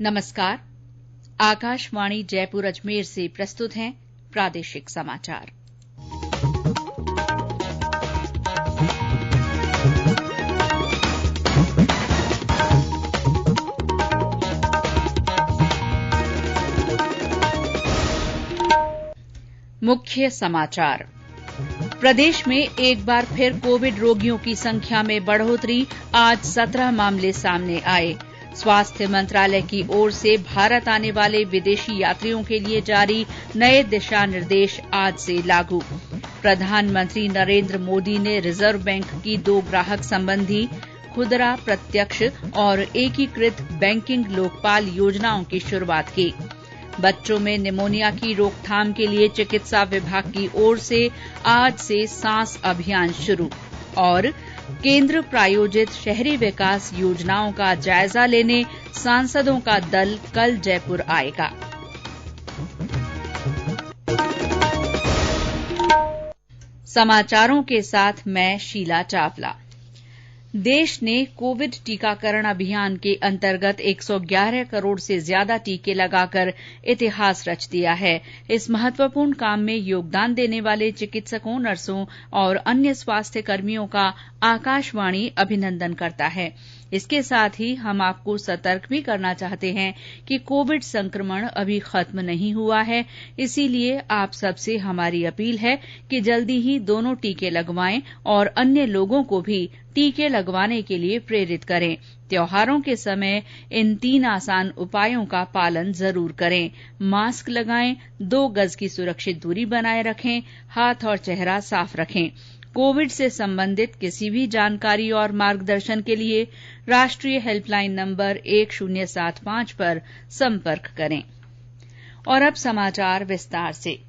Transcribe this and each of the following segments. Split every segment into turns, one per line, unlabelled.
नमस्कार। आकाशवाणी जयपुर अजमेर से प्रस्तुत हैं प्रादेशिक समाचार। मुख्य समाचार। प्रदेश में एक बार फिर कोविड रोगियों की संख्या में बढ़ोतरी, आज 17 मामले सामने आए। स्वास्थ्य मंत्रालय की ओर से भारत आने वाले विदेशी यात्रियों के लिए जारी नए दिशा निर्देश आज से लागू। प्रधानमंत्री नरेंद्र मोदी ने रिजर्व बैंक की 2 ग्राहक संबंधी खुदरा प्रत्यक्ष और एकीकृत बैंकिंग लोकपाल योजनाओं की शुरुआत की। बच्चों में निमोनिया की रोकथाम के लिए चिकित्सा विभाग की ओर से आज से सांस अभियान शुरू। और केंद्र प्रायोजित शहरी विकास योजनाओं का जायजा लेने सांसदों का दल कल जयपुर आएगा। समाचारों के साथ मैं शीला चावला। देश ने कोविड टीकाकरण अभियान के अंतर्गत 111 करोड़ से ज्यादा टीके लगाकर इतिहास रच दिया है। इस महत्वपूर्ण काम में योगदान देने वाले चिकित्सकों, नर्सों और अन्य स्वास्थ्य कर्मियों का आकाशवाणी अभिनंदन करता है। इसके साथ ही हम आपको सतर्क भी करना चाहते हैं कि कोविड संक्रमण अभी खत्म नहीं हुआ है। इसीलिए आप सबसे हमारी अपील है कि जल्दी ही दोनों टीके लगवाएं और अन्य लोगों को भी टीके लगवाने के लिए प्रेरित करें। त्योहारों के समय इन 3 आसान उपायों का पालन जरूर करें। मास्क लगाएं, 2 गज की सुरक्षित दूरी बनाए रखें, हाथ और चेहरा साफ रखें। कोविड से संबंधित किसी भी जानकारी और मार्गदर्शन के लिए राष्ट्रीय हेल्पलाइन नंबर 1075 पर संपर्क करें। और अब समाचार विस्तार से।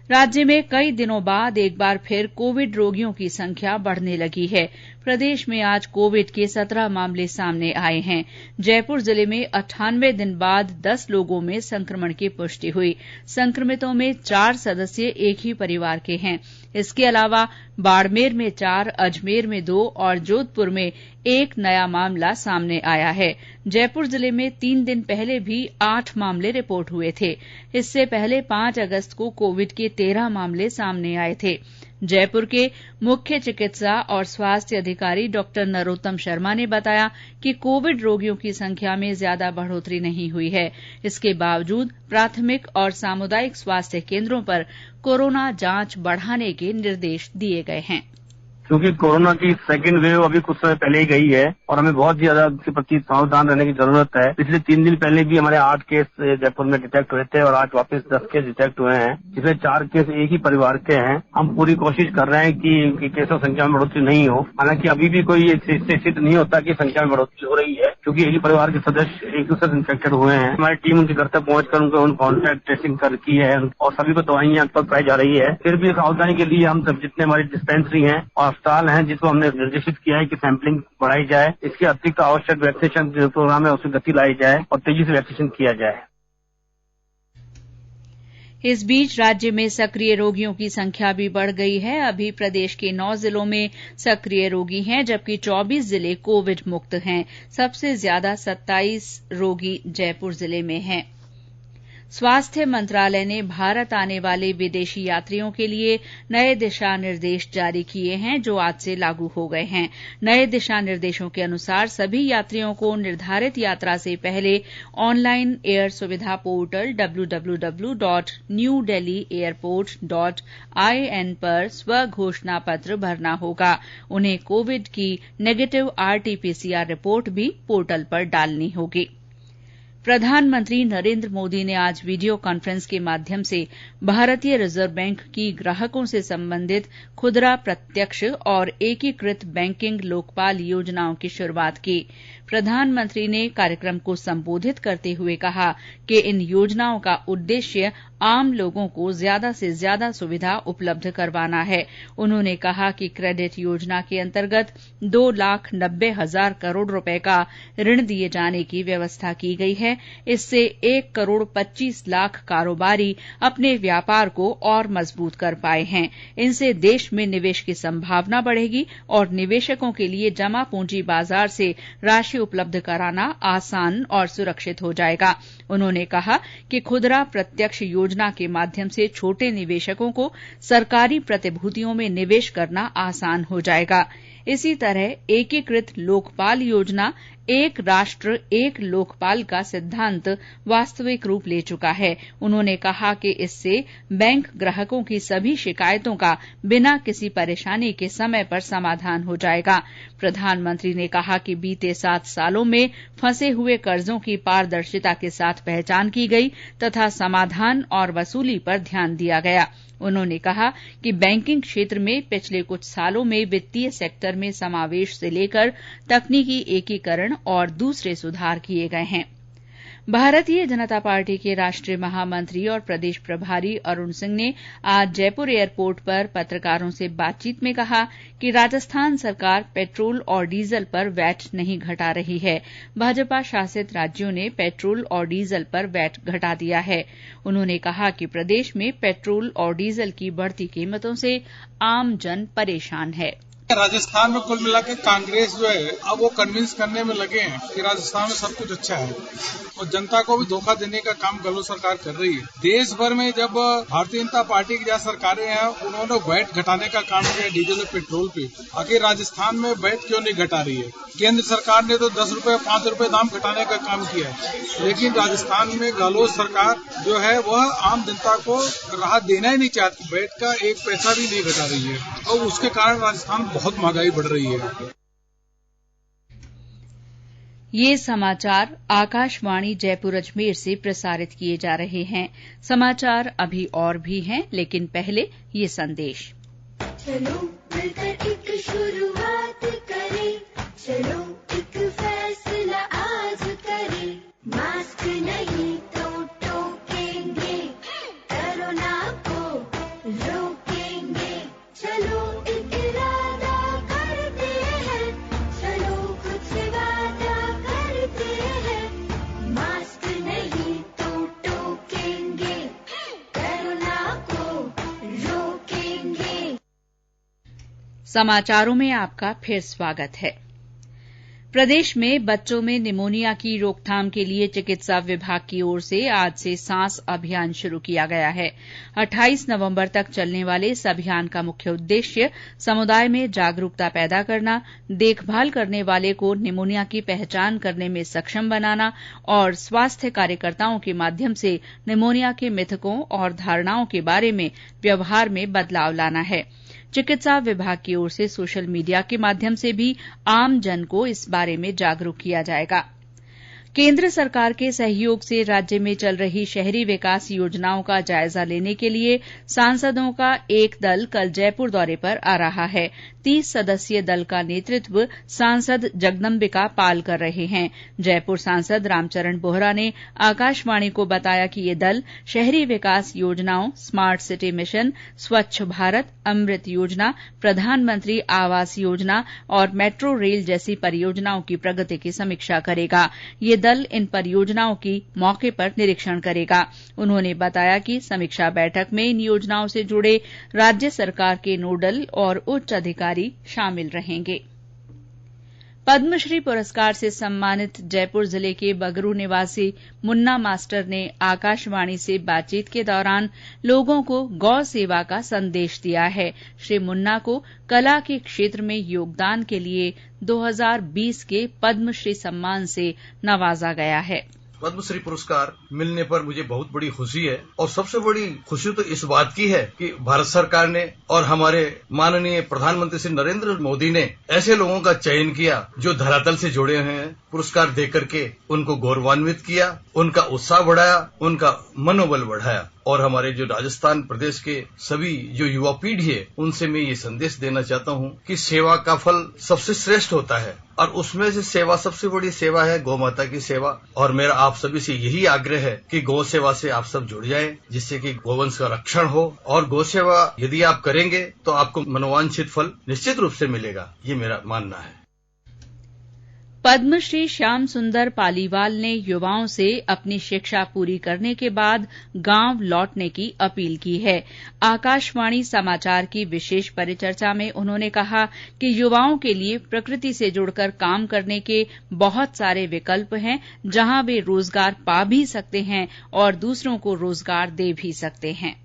राज्य में कई दिनों बाद एक बार फिर कोविड रोगियों की संख्या बढ़ने लगी है। प्रदेश में आज कोविड के 17 मामले सामने आए हैं। जयपुर जिले में 98 दिन बाद 10 लोगों में संक्रमण की पुष्टि हुई। संक्रमितों में 4 सदस्य एक ही परिवार के हैं। इसके अलावा बाड़मेर में 4, अजमेर में 2 और जोधपुर में 1 नया मामला सामने आया है। जयपुर जिले में 3 दिन पहले भी 8 मामले रिपोर्ट हुए थे। इससे पहले 5 अगस्त को कोविड के 13 मामले सामने आए थे। जयपुर के मुख्य चिकित्सा और स्वास्थ्य अधिकारी डॉक्टर नरोत्तम शर्मा ने बताया कि कोविड रोगियों की संख्या में ज्यादा बढ़ोतरी नहीं हुई है। इसके बावजूद प्राथमिक और सामुदायिक स्वास्थ्य केंद्रों पर कोरोना जांच बढ़ाने के निर्देश दिए गए हैं।
क्योंकि कोरोना की सेकेंड वेव अभी कुछ समय पहले ही गई है और हमें बहुत ज्यादा उसके प्रति सावधान रहने की जरूरत है। पिछले 3 दिन पहले भी हमारे 8 केस जयपुर में डिटेक्ट हुए थे और आज वापस 10 केस डिटेक्ट हुए हैं, जिसमें 4 केस एक ही परिवार के हैं। हम पूरी कोशिश कर रहे हैं कि केसों संख्या में बढ़ोतरी नहीं हो। हालांकि अभी भी कोई इससे सिद्ध नहीं होता कि संख्या में बढ़ोतरी हो रही है, क्योंकि एक ही परिवार के सदस्य एक दूसरे से इन्फेक्टेड हुए हैं। हमारी टीम उनके घर तक पहुंचकर उन कॉन्टैक्ट ट्रेसिंग की है और सभी को दवाइयां पाई जा रही है। फिर भी सावधानी के लिए हम सब जितने हमारी डिस्पेंसरी हैं और अस्पताल हैं जिसको हमने निर्देशित किया है कि सैंपलिंग बढ़ाई जाए, इसके अतिरिक्त आवश्यक वैक्सीनेशन जो प्रोग्राम है उसमें गति लाई जाए और तेजी से वैक्सीनेशन किया जाए।
इस बीच राज्य में सक्रिय रोगियों की संख्या भी बढ़ गई है। अभी प्रदेश के 9 जिलों में सक्रिय रोगी हैं, जबकि 24 जिले कोविड मुक्त हैं। सबसे ज्यादा 27 रोगी जयपुर जिले में हैं। स्वास्थ्य मंत्रालय ने भारत आने वाले विदेशी यात्रियों के लिए नए दिशा निर्देश जारी किए हैं, जो आज से लागू हो गए हैं। नए दिशा निर्देशों के अनुसार सभी यात्रियों को निर्धारित यात्रा से पहले ऑनलाइन एयर सुविधा पोर्टल www.newdelhiairport.in पर स्वघोषणा पत्र भरना होगा। उन्हें कोविड की नेगेटिव RT-PCR रिपोर्ट भी पोर्टल पर डालनी होगी। प्रधानमंत्री नरेंद्र मोदी ने आज वीडियो कॉन्फ्रेंस के माध्यम से भारतीय रिजर्व बैंक की ग्राहकों से संबंधित खुदरा प्रत्यक्ष और एकीकृत बैंकिंग लोकपाल योजनाओं की शुरुआत की। प्रधानमंत्री ने कार्यक्रम को संबोधित करते हुए कहा कि इन योजनाओं का उद्देश्य आम लोगों को ज्यादा से ज्यादा सुविधा उपलब्ध करवाना है। उन्होंने कहा कि क्रेडिट योजना के अंतर्गत 2,90,000 करोड़ रुपए का ऋण दिए जाने की व्यवस्था की गई है। इससे 1,25,00,000 कारोबारी अपने व्यापार को और मजबूत कर पाए हैं। इनसे देश में निवेश की संभावना बढ़ेगी और निवेशकों के लिए जमा पूंजी बाजार से राशि उपलब्ध कराना आसान और सुरक्षित हो जाएगा। उन्होंने कहा कि खुदरा प्रत्यक्ष योजना के माध्यम से छोटे निवेशकों को सरकारी प्रतिभूतियों में निवेश करना आसान हो जाएगा। इसी तरह एकीकृत लोकपाल योजना एक राष्ट्र एक लोकपाल का सिद्धांत वास्तविक रूप ले चुका है। उन्होंने कहा कि इससे बैंक ग्राहकों की सभी शिकायतों का बिना किसी परेशानी के समय पर समाधान हो जाएगा। प्रधानमंत्री ने कहा कि बीते 7 सालों में फंसे हुए कर्जों की पारदर्शिता के साथ पहचान की गई तथा समाधान और वसूली पर ध्यान दिया गया। उन्होंने कहा कि बैंकिंग क्षेत्र में पिछले कुछ सालों में वित्तीय सेक्टर में समावेश से लेकर तकनीकी एकीकरण और दूसरे सुधार किए गए हैं। भारतीय जनता पार्टी के राष्ट्रीय महामंत्री और प्रदेश प्रभारी अरुण सिंह ने आज जयपुर एयरपोर्ट पर पत्रकारों से बातचीत में कहा कि राजस्थान सरकार पेट्रोल और डीजल पर वैट नहीं घटा रही है। भाजपा शासित राज्यों ने पेट्रोल और डीजल पर वैट घटा दिया है। उन्होंने कहा कि प्रदेश में पेट्रोल और डीजल की बढ़ती कीमतों से आम जन परेशान है।
राजस्थान में कुल मिला के कांग्रेस जो है अब वो कन्विंस करने में लगे हैं कि राजस्थान में सब कुछ अच्छा है और जनता को भी धोखा देने का काम गहलोत सरकार कर रही है। देश भर में जब भारतीय जनता पार्टी की जहाँ सरकारें हैं उन्होंने वैट घटाने का काम किया डीजल और पेट्रोल पे, आखिर राजस्थान में वैट क्यों नहीं घटा रही है? केंद्र सरकार ने तो 10 रुपए 5 रुपए दाम घटाने का काम किया है, लेकिन राजस्थान में गहलोत सरकार जो है वह आम जनता को राहत देना ही नहीं चाहती, वैट का 1 पैसा भी नहीं घटा रही है और उसके कारण राजस्थान बहुत महंगाई बढ़ रही है।
ये समाचार आकाशवाणी जयपुर अजमेर से प्रसारित किए जा रहे हैं। समाचार अभी और भी हैं, लेकिन पहले ये संदेश।
चलो मिलकर एक शुरुआत करें, चलो एक फैसला आज करें, मास्क नहीं तो टोकेंगे, कोरोना को रोकेंगे, चलो एक इरादा करते हैं, चलो कुछ वादा करते हैं, मास्क नहीं तो टोकेंगे, कोरोना को रोकेंगे।
समाचारों में आपका फिर स्वागत है। प्रदेश में बच्चों में निमोनिया की रोकथाम के लिए चिकित्सा विभाग की ओर से आज से सांस अभियान शुरू किया गया है। 28 नवंबर तक चलने वाले इस अभियान का मुख्य उद्देश्य समुदाय में जागरूकता पैदा करना, देखभाल करने वाले को निमोनिया की पहचान करने में सक्षम बनाना और स्वास्थ्य कार्यकर्ताओं के माध्यम से निमोनिया के मिथकों और धारणाओं के बारे में व्यवहार में बदलाव लाना है। चिकित्सा विभाग की ओर से सोशल मीडिया के माध्यम से भी आम जन को इस बारे में जागरूक किया जाएगा। केंद्र सरकार के सहयोग से राज्य में चल रही शहरी विकास योजनाओं का जायजा लेने के लिए सांसदों का एक दल कल जयपुर दौरे पर आ रहा है। 30 सदस्यीय दल का नेतृत्व सांसद जगदम्बिका पाल कर रहे हैं। जयपुर सांसद रामचरण बोहरा ने आकाशवाणी को बताया कि ये दल शहरी विकास योजनाओं, स्मार्ट सिटी मिशन, स्वच्छ भारत, अमृत योजना, प्रधानमंत्री आवास योजना और मेट्रो रेल जैसी परियोजनाओं की प्रगति की समीक्षा करेगा। ये दल इन परियोजनाओं की मौके पर निरीक्षण करेगा। उन्होंने बताया कि समीक्षा बैठक में इन योजनाओं से जुड़े राज्य सरकार के नोडल और उच्च अधिकारी शामिल रहेंगे। पद्मश्री पुरस्कार से सम्मानित जयपुर जिले के बगरू निवासी मुन्ना मास्टर ने आकाशवाणी से बातचीत के दौरान लोगों को गौ सेवा का संदेश दिया है। श्री मुन्ना को कला के क्षेत्र में योगदान के लिए 2020 के पद्मश्री सम्मान से नवाजा गया है।
पद्मश्री पुरस्कार मिलने पर मुझे बहुत बड़ी खुशी है और सबसे बड़ी खुशी तो इस बात की है कि भारत सरकार ने और हमारे माननीय प्रधानमंत्री श्री नरेंद्र मोदी ने ऐसे लोगों का चयन किया जो धरातल से जुड़े हुए हैं। पुरस्कार देकर के उनको गौरवान्वित किया, उनका उत्साह बढ़ाया, उनका मनोबल बढ़ाया और हमारे जो राजस्थान प्रदेश के सभी जो युवा पीढ़ी है उनसे मैं ये संदेश देना चाहता हूँ कि सेवा का फल सबसे श्रेष्ठ होता है और उसमें से सेवा सबसे बड़ी सेवा है गौ माता की सेवा। और मेरा आप सभी से यही आग्रह है कि गौ सेवा से आप सब जुड़ जाएं, जिससे कि गोवंश का रक्षण हो और गौ सेवा यदि आप करेंगे तो आपको मनोवांछित फल निश्चित रूप से मिलेगा, ये मेरा मानना है।
पद्मश्री श्याम सुंदर पालीवाल ने युवाओं से अपनी शिक्षा पूरी करने के बाद गांव लौटने की अपील की है। आकाशवाणी समाचार की विशेष परिचर्चा में उन्होंने कहा कि युवाओं के लिए प्रकृति से जुड़कर काम करने के बहुत सारे विकल्प हैं, जहां वे रोजगार पा भी सकते हैं और दूसरों को रोजगार दे भी सकते हैं।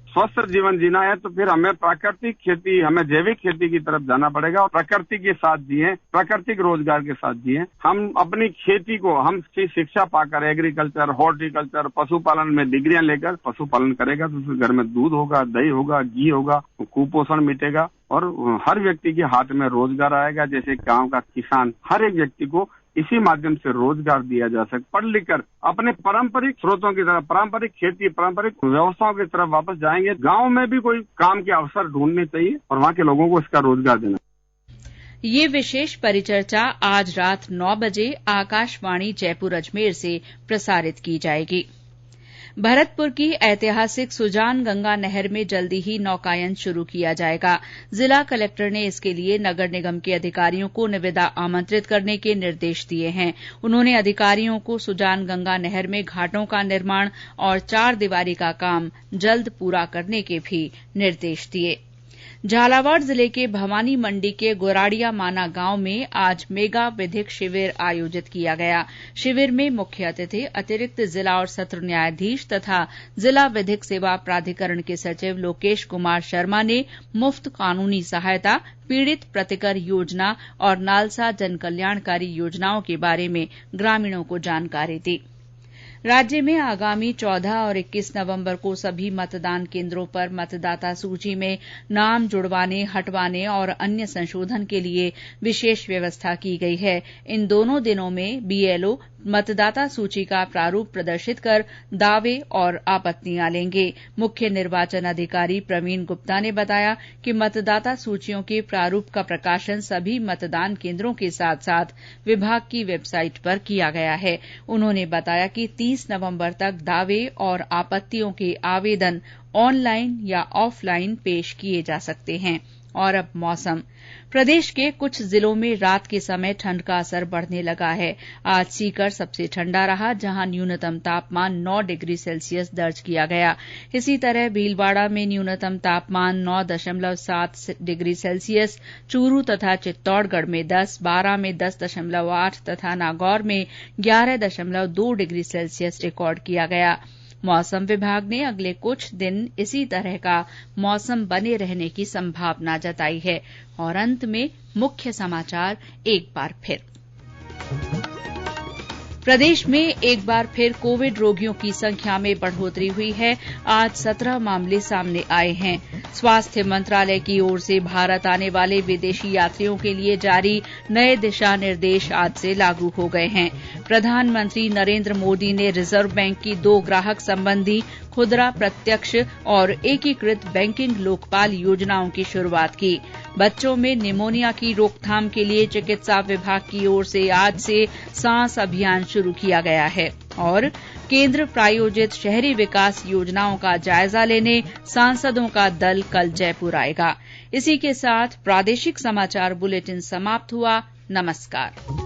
स्वस्थ जीवन जीना है तो फिर हमें प्राकृतिक खेती, हमें जैविक खेती की तरफ जाना पड़ेगा और प्रकृति के साथ जिए, प्राकृतिक रोजगार के साथ जिए। हम अपनी खेती को हम शिक्षा पाकर एग्रीकल्चर, हॉर्टिकल्चर, पशुपालन में डिग्रियां लेकर पशुपालन करेगा तो उसके घर में दूध होगा, दही होगा, घी होगा, कुपोषण मिटेगा और हर व्यक्ति के हाथ में रोजगार आएगा। जैसे गांव का किसान, हर एक व्यक्ति को इसी माध्यम से रोजगार दिया जा सके। पढ़ लिख कर अपने पारंपरिक स्रोतों की तरफ, पारंपरिक खेती, पारंपरिक व्यवसायों की तरफ वापस जाएंगे। गांव में भी कोई काम के अवसर ढूंढने चाहिए और वहां के लोगों को इसका रोजगार देना।
ये विशेष परिचर्चा आज रात 9 बजे आकाशवाणी जयपुर अजमेर से प्रसारित की जाएगी। भरतपुर की ऐतिहासिक सुजान गंगा नहर में जल्दी ही नौकायन शुरू किया जाएगा। जिला कलेक्टर ने इसके लिए नगर निगम के अधिकारियों को निविदा आमंत्रित करने के निर्देश दिए हैं। उन्होंने अधिकारियों को सुजान गंगा नहर में घाटों का निर्माण और 4 दीवारी का काम जल्द पूरा करने के भी निर्देश दिए। झालावाड़ जिले के भवानी मंडी के गोराड़िया माना गांव में आज मेगा विधिक शिविर आयोजित किया गया। शिविर में मुख्य अतिथि अतिरिक्त जिला और सत्र न्यायाधीश तथा जिला विधिक सेवा प्राधिकरण के सचिव लोकेश कुमार शर्मा ने मुफ्त कानूनी सहायता, पीड़ित प्रतिकर योजना और नालसा जनकल्याणकारी योजनाओं के बारे में ग्रामीणों को जानकारी दी। राज्य में आगामी 14 और 21 नवंबर को सभी मतदान केन्द्रों पर मतदाता सूची में नाम जुड़वाने, हटवाने और अन्य संशोधन के लिए विशेष व्यवस्था की गई है। इन दोनों दिनों में बीएलओ मतदाता सूची का प्रारूप प्रदर्शित कर दावे और आपत्तियां लेंगे। मुख्य निर्वाचन अधिकारी प्रवीण गुप्ता ने बताया कि मतदाता सूचियों के प्रारूप का प्रकाशन सभी मतदान केन्द्रों के साथ साथ विभाग की वेबसाइट पर किया गया है। उन्होंने बताया कि 30 नवंबर तक दावे और आपत्तियों के आवेदन ऑनलाइन या ऑफलाइन पेश किए जा सकते हैं। और अब मौसम। प्रदेश के कुछ जिलों में रात के समय ठंड का असर बढ़ने लगा है। आज सीकर सबसे ठंडा रहा, जहां न्यूनतम तापमान 9 डिग्री सेल्सियस दर्ज किया गया। इसी तरह भीलवाड़ा में न्यूनतम तापमान 9.7 डिग्री सेल्सियस, चूरू तथा चित्तौड़गढ़ में 10, बारां में 10.8 तथा नागौर में 11.2 डिग्री सेल्सियस रिकॉर्ड किया गया। मौसम विभाग ने अगले कुछ दिन इसी तरह का मौसम बने रहने की संभावना जताई है। और अंत में मुख्य समाचार एक बार फिर। प्रदेश में एक बार फिर कोविड रोगियों की संख्या में बढ़ोतरी हुई है। आज 17 मामले सामने आए हैं। स्वास्थ्य मंत्रालय की ओर से भारत आने वाले विदेशी यात्रियों के लिए जारी नए दिशा निर्देश आज से लागू हो गए हैं। प्रधानमंत्री नरेंद्र मोदी ने रिजर्व बैंक की 2 ग्राहक संबंधी खुदरा प्रत्यक्ष और एकीकृत बैंकिंग लोकपाल योजनाओं की शुरूआत की। बच्चों में निमोनिया की रोकथाम के लिए चिकित्सा विभाग की ओर से आज से सांस अभियान शुरू किया गया है। और केंद्र प्रायोजित शहरी विकास योजनाओं का जायजा लेने सांसदों का दल कल जयपुर आएगा। इसी के साथ प्रादेशिक समाचार बुलेटिन समाप्त हुआ। नमस्कार।